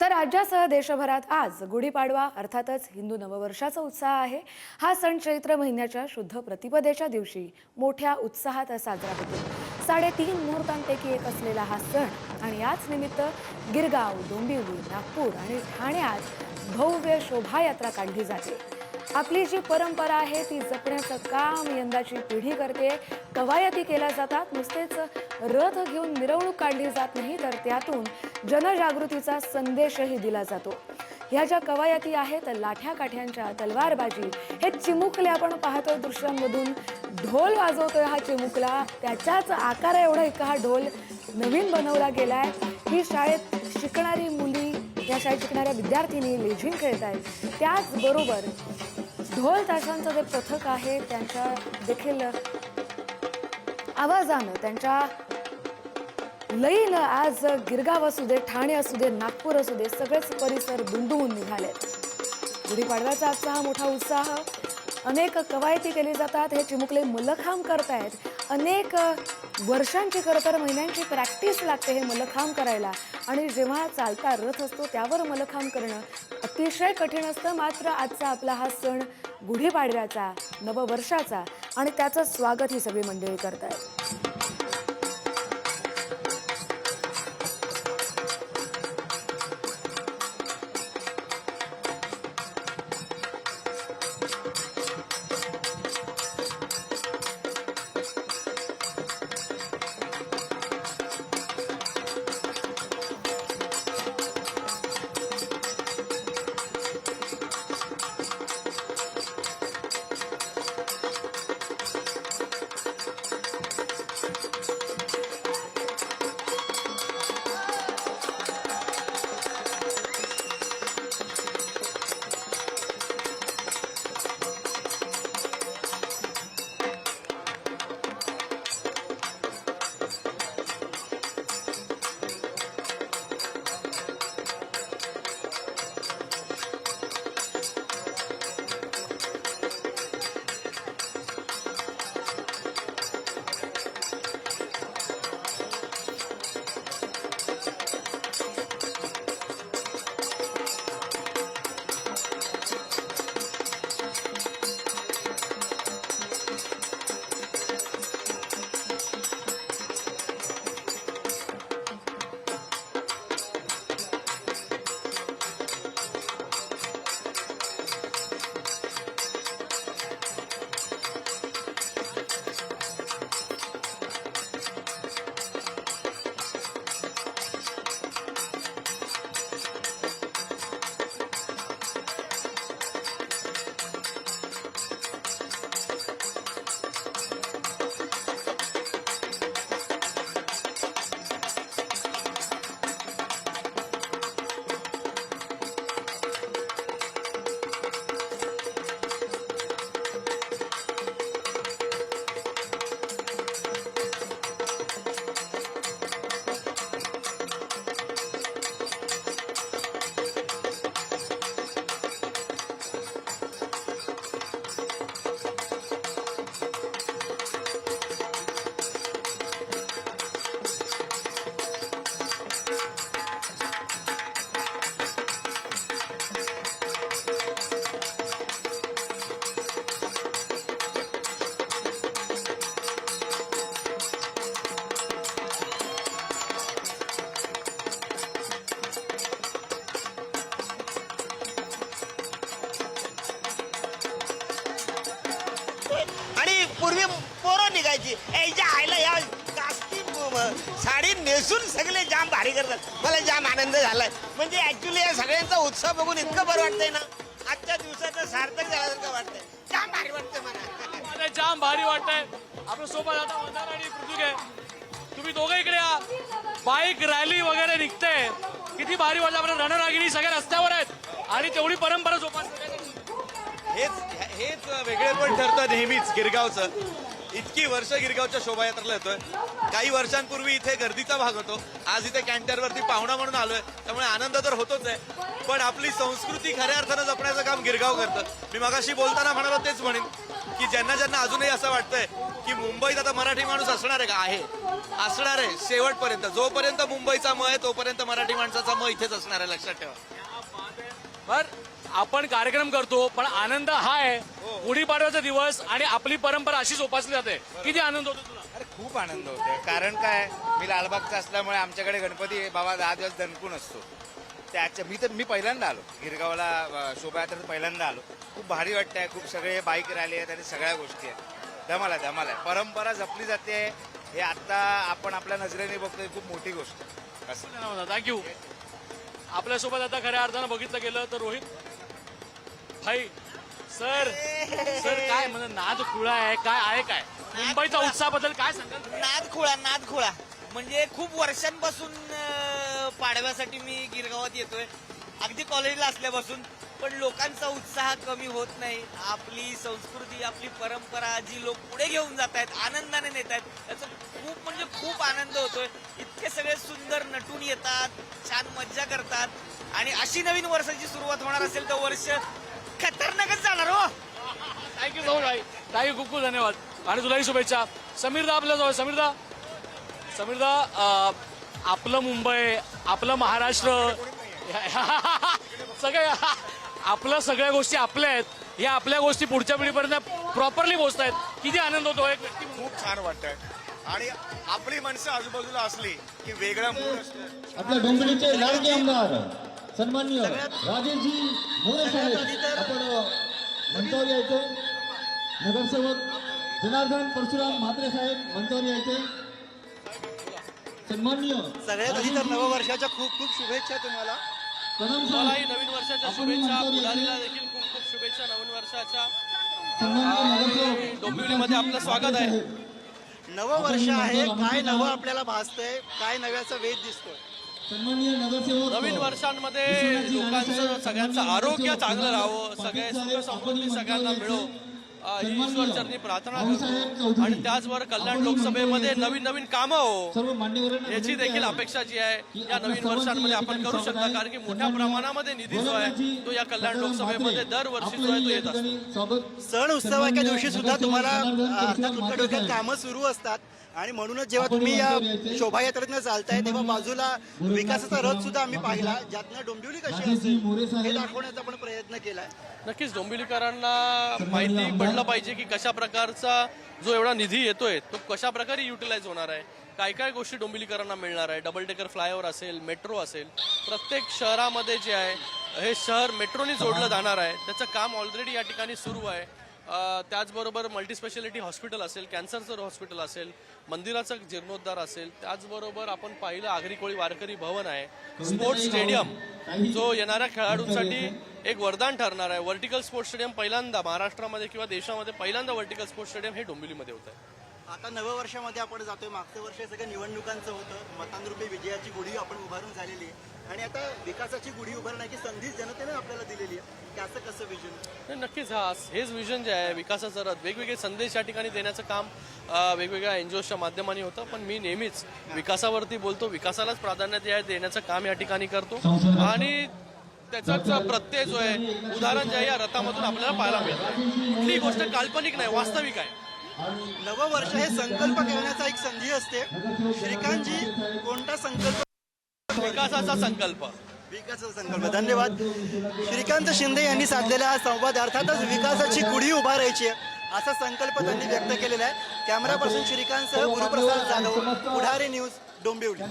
तर राज्यासह देशभरात आज गुढीपाडवा अर्थातच हिंदू नववर्षाचा उत्साह आहे। हा सण चैत्र महिन्याच्या शुद्ध प्रतिपदेच्या दिवशी मोठ्या उत्साहात साजरा होतो। 3.5 मुहूर्तांपैकी एक असलेला हा सण आणि याच निमित्त गिरगाव, डोंबिवली, नागपूर आणि ठाण्यात भव्य शोभायात्रा काढली जाते। आपली जी परंपरा आहे ती जपण्याचं काम यंदाची पिढी करते। कवायती केल्या जातात, नुसतेच रथ घेऊन मिरवणूक काढली जात नाही, तर त्यातून जनजागृतीचा संदेशही दिला जातो। ह्या ज्या कवायती आहेत लाठ्या काठ्यांच्या, तलवारबाजी, हे चिमुकले आपण पाहतोय दृश्यांमधून। ढोल वाजवतोय हा चिमुकला, त्याच्याच आकार एवढा एक हा ढोल नवीन बनवला गेलाय। ही शाळेत शिकणारी मुली, या शाळेत शिकणाऱ्या विद्यार्थिनी लेझीम खेळत आहेत। त्याचबरोबर ढोल ताशांचं जे पथक आहे त्यांच्या देखील आवाजानं, त्यांच्या लईनं आज गिरगाव असू दे, ठाणे असू दे, नागपूर असू दे, सगळेच परिसर दुमदुमून निघालेत। गुढीपाडव्याचा आजचा हा मोठा उत्साह, अनेक कवायती केली जातात, हे चिमुकले मल्लखांब करतायत। अनेक वर्षांची, खरं तर महिन्यांची प्रॅक्टिस लागते हे मल्लखांब करायला, आणि जेव्हा चालता रथ असतो त्यावर मल्लखांब करणं अतिशय कठीण असतं। मात्र आजचा आपला हा सण गुढीपाडव्याचा, नववर्षाचा, आणि त्याचं स्वागत ही सगळी मंडळी करतायत। पूर्वी पोरं निघायची, याच्या आईला या कास्ती साडी नेसून सगळे जाम भारी करतात। मला जाम आनंद झालाय। म्हणजे ऍक्च्युली या सगळ्यांचा उत्सव बघून इतकं बरं वाटतंय ना, आजच्या दिवसाचं सार्थक झाल्यासारखं वाटतंय। जाम भारी वाटतंय मला जाम भारी वाटतंय। आपल्या सोबत आता वंदना आणि पृथ्वी आहे, तुम्ही दोघं इकडे या। बाईक रॅली वगैरे निघते, किती भारी वाटलं। आपल्या रणरागिणी सगळ्या रस्त्यावर आहेत आणि तेवढी परंपरा जोपासते। हेच वेगळे पण ठरतं नेहमीच गिरगावचं। इतकी वर्ष गिरगावच्या शोभायात्रेला येतोय। काही वर्षांपूर्वी इथे गर्दीचा भाग होतो, आज इथे कॅन्टरवरती पाहुणा म्हणून आलोय, त्यामुळे आनंद तर होतोच आहे। पण आपली संस्कृती खऱ्या अर्थानं जपण्याचं काम गिरगाव करतं। मी मगाशी बोलताना म्हणालो तेच म्हणेन की ज्यांना ज्यांना अजूनही असं वाटतंय की मुंबईत आता मराठी माणूस असणार आहे का, आहे असणार आहे शेवटपर्यंत. जोपर्यंत मुंबईचा म आहे तोपर्यंत मराठी माणसाचा म इथेच असणार आहे, लक्षात ठेवा. बर आपण कार्यक्रम करतो पण आनंद हा आहे गुढीपाडव्याचा दिवस आणि आपली परंपरा अशी जोपासली जाते. किती आनंद होतो तुला? अरे खूप आनंद होतो. कारण काय, मी लालबागचा असल्यामुळे आमच्याकडे गणपती बाबा 10 दिवस दणकून असतो. त्याच्या मी पहिल्यांदा आलो गिरगावला, शोभायात्रेत पहिल्यांदा आलो. खूप भारी वाटतंय. खूप सगळे बाईक रॅली आहेत आणि सगळ्या गोष्टी आहेत. धमाल आहे. परंपरा जपली जाते हे आता आपण आपल्या नजरेने बघतोय, खूप मोठी गोष्ट आहे. असं थँक्यू. आपल्यासोबत आता खऱ्या अर्थानं बघितलं गेलं तर रोहित भाई सर काय म्हणजे नाद खुळा आहे काय आहे काय मुंबईचा उत्साहाबद्दल काय सांगाल? नाद खोळा म्हणजे खूप वर्षांपासून पाडव्यासाठी मी गिरगावात येतोय, अगदी कॉलेजला असल्यापासून. पण लोकांचा उत्साह कमी होत नाही. आपली संस्कृती, आपली परंपरा जी लोक पुढे घेऊन जात आहेत, आनंदाने नेत आहेत, त्याचा खूप आनंद होतोय. इतके सगळे सुंदर नटून येतात, छान मज्जा करतात आणि अशी नवीन वर्षाची सुरुवात होणार असेल तर वर्ष खतरनाकच जाणार हो. थँक्यू सो मच भाई. थँक्यू खूप खूप धन्यवाद आणि तुलाही शुभेच्छा. समीरदा आपल्याजवळ. समीरदा आपलं मुंबई, आपलं महाराष्ट्र सगळे आपलं सगळ्या गोष्टी आपल्या आहेत. या आपल्या गोष्टी पुढच्या पिढीपर्यंत प्रॉपरली पोहोचत आहेत. किती आनंद होतो एक व्यक्ती म्हणून. खूप छान वाटतंय. आणि आपली माणसं आजूबाजूला असली की वेगळा मूड असतो. आपल्या डोंबिवलीचे लाडके आमदार सन्माननीय राजेशजी मोरे साहेब आपण मंचावर यायचे. नगरसेवक जनार्दन परशुराम म्हात्रे साहेब मंचावर यायचे. सन्माननीय सगळ्यात आधी तर नववर्षाच्या खूप खूप शुभेच्छा तुम्हाला. कदम मलाही साहेब नवीन वर्षाच्या आपण शुभेच्छा. मंचावर पुढारीला यायचे. देखील खूप खूप शुभेच्छा नवीन वर्षाच्या. सन्माननीय नगरसेवक डोंबिवलीमध्ये आपलं स्वागत आहे. नववर्ष आहे, काय नवं आपल्याला भासतंय, काय नव्याचा वेध दिसतोय. सन्माननीय नगरसेवक नवीन वर्षांमध्ये लोकांचं सगळ्यांचं आरोग्य चांगलं राहावं, सगळे सुख समृद्धी सगळ्यांना मिळो ही ईश्वरचरणी प्रार्थना करतो. आणि त्याचबरोबर कल्याण लोकसभेमध्ये नवीन नवीन कामं हो सर्व मान्यवरांना याची देखील अपेक्षा जी आहे या नवीन वर्षांमध्ये आपण करू शकता. कारण की मोठ्या प्रमाणामध्ये निधी जो आहे तो या कल्याण लोकसभेमध्ये दरवर्षी जो आहे तो येत असतो. सण उत्सवाच्या दिवशी सुद्धा तुम्हाला अर्थात तुमच्या डोक्यात कामं सुरू असतात आणि म्हणूनच जेव्हा तुम्ही या शोभायात्रेतनं चालताय तेव्हा बाजूला विकासाचा रथ सुद्धा आम्ही पाहिला, ज्यातनं डोंबिवली कशी असेल हे दाखवण्याचा पण प्रयत्न केलाय. नक्कीच डोंबिवलीकरांना माहिती पडलं पाहिजे की कशा प्रकारचा जो एवढा निधी येतोय तो कशा प्रकारे युटिलाइज होणार आहे, काय काय गोष्टी डोंबिवलीकरांना मिळणार आहे. डबल डेकर फ्लायओव्हर असेल, मेट्रो असेल, प्रत्येक शहरामध्ये जे आहे हे शहर मेट्रोने जोडलं जाणार आहे. त्याचं काम ऑलरेडी या ठिकाणी सुरू आहे. त्याचबरोबर मल्टीस्पेशालिटी हॉस्पिटल असेल, कॅन्सरचं हॉस्पिटल असेल, मंदिराचा जीर्णोद्धार असेल, त्याचबरोबर आपण पाहिलं आगरी कोळी वारकरी भवन आहे, स्पोर्ट्स स्टेडियम जो येणाऱ्या खेळाडूंसाठी एक वरदान ठरणार आहे. व्हर्टिकल स्पोर्ट्स स्टेडियम पहिल्यांदा महाराष्ट्रामध्ये किंवा देशामध्ये पहिल्यांदा व्हर्टिकल स्पोर्ट्स स्टेडियम हे डोंबिवलीमध्ये होत आहे. आता नववर्षामध्ये आपण जातोय. मागचं वर्ष सगळं निवडणुकांचं होतं, मतांरूपी विजयाची गुढी आपण उभारून झालेली आहे आणि आता विकासाची गुढी उभारण्याची संधी जनतेने आपल्याला दिलेली आहे. त्याचं कसं विजन? नक्कीच हेच विजन जे आहे विकासाचं रथ, वेगवेगळे संदेश या ठिकाणी देण्याचं काम वेगवेगळ्या एनजीओच्या माध्यमाने होतं. पण मी नेहमीच विकासावरती बोलतो, विकासालाच प्राधान्य देण्याचं काम या ठिकाणी करतो आणि त्याचाच प्रत्यय जो आहे उदाहरण जे आहे या रथामधून आपल्याला पाहायला मिळतं. कुठलीही गोष्ट काल्पनिक नाही, वास्तविक आहे. नववर्ष हे संकल्प करण्याचा एक संधी असते. श्रीकांतजी, कोणता संकल्प? विकासाचा संकल्प. विकासाचा संकल्प. धन्यवाद. श्रीकांत शिंदे यांनी साधलेला हा संवाद अर्थातच विकासाची गुढी उभारायची आहे असा संकल्प त्यांनी व्यक्त केलेला आहे. कॅमेरापासून श्रीकांतसह गुरुप्रसाद जाधव, पुढारी न्यूज, डोंबिवली.